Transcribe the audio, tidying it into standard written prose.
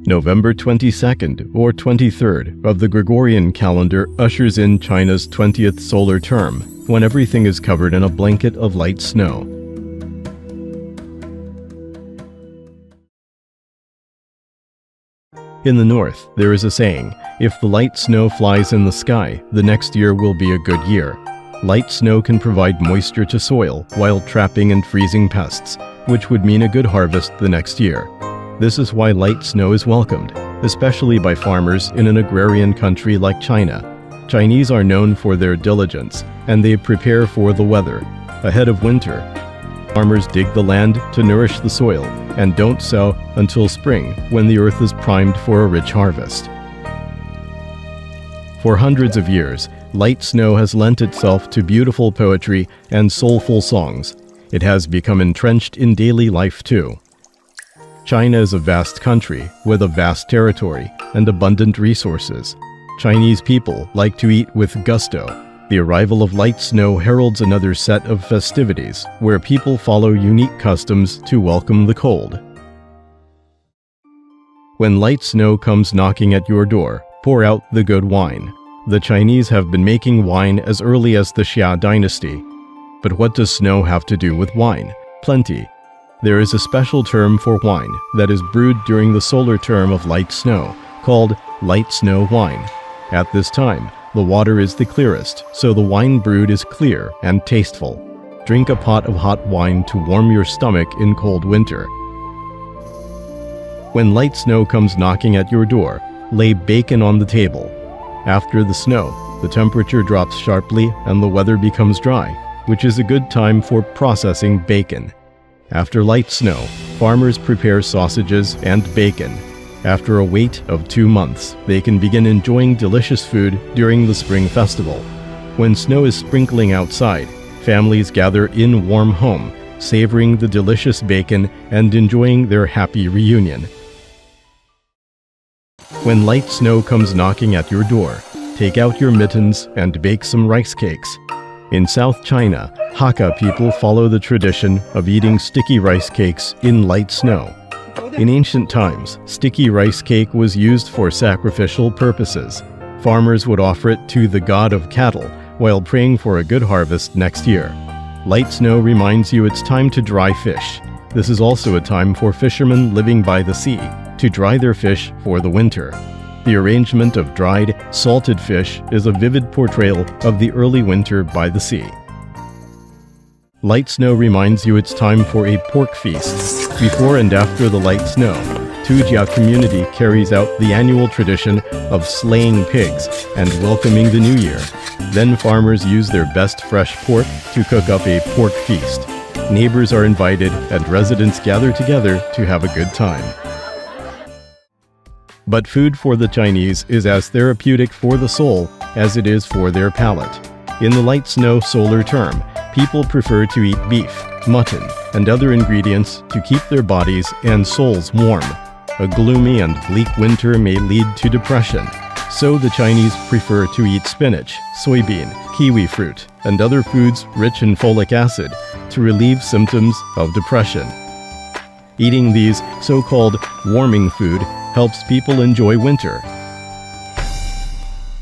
November 22nd or 23rd of the Gregorian calendar ushers in China's 20th solar term, when everything is covered in a blanket of light snow. In the north, there is a saying, if the light snow flies in the sky, the next year will be a good year. Light snow can provide moisture to soil while trapping and freezing pests, which would mean a good harvest the next year. This is why light snow is welcomed, especially by farmers in an agrarian country like China. Chinese are known for their diligence, and they prepare for the weather. Ahead of winter, farmers dig the land to nourish the soil and don't sow until spring, when the earth is primed for a rich harvest. For hundreds of years, light snow has lent itself to beautiful poetry and soulful songs. It has become entrenched in daily life too. China is a vast country with a vast territory and abundant resources. Chinese people like to eat with gusto. The arrival of light snow heralds another set of festivities where people follow unique customs to welcome the cold. When light snow comes knocking at your door, pour out the good wine. The Chinese have been making wine as early as the Xia dynasty. But what does snow have to do with wine? Plenty. There is a special term for wine that is brewed during the solar term of light snow, called light snow wine. At this time, the water is the clearest, so the wine brewed is clear and tasteful. Drink a pot of hot wine to warm your stomach in cold winter. When light snow comes knocking at your door, lay bacon on the table. After the snow, the temperature drops sharply and the weather becomes dry, which is a good time for processing bacon. After light snow, farmers prepare sausages and bacon. After a wait of 2 months, they can begin enjoying delicious food during the spring festival. When snow is sprinkling outside, families gather in warm home, savoring the delicious bacon and enjoying their happy reunion. When light snow comes knocking at your door, take out your mittens and bake some rice cakes. In South China, Hakka people follow the tradition of eating sticky rice cakes in light snow. In ancient times, sticky rice cake was used for sacrificial purposes. Farmers would offer it to the god of cattle while praying for a good harvest next year. Light snow reminds you it's time to dry fish. This is also a time for fishermen living by the sea to dry their fish for the winter. The arrangement of dried, salted fish is a vivid portrayal of the early winter by the sea. Light snow reminds you it's time for a pork feast. Before and after the light snow, Tujia community carries out the annual tradition of slaying pigs and welcoming the new year. Then farmers use their best fresh pork to cook up a pork feast. Neighbors are invited and residents gather together to have a good time. But food for the Chinese is as therapeutic for the soul as it is for their palate. In the light snow solar term, people prefer to eat beef, mutton, and other ingredients to keep their bodies and souls warm. A gloomy and bleak winter may lead to depression, so the Chinese prefer to eat spinach, soybean, kiwi fruit, and other foods rich in folic acid to relieve symptoms of depression. Eating these so-called warming food helps people enjoy winter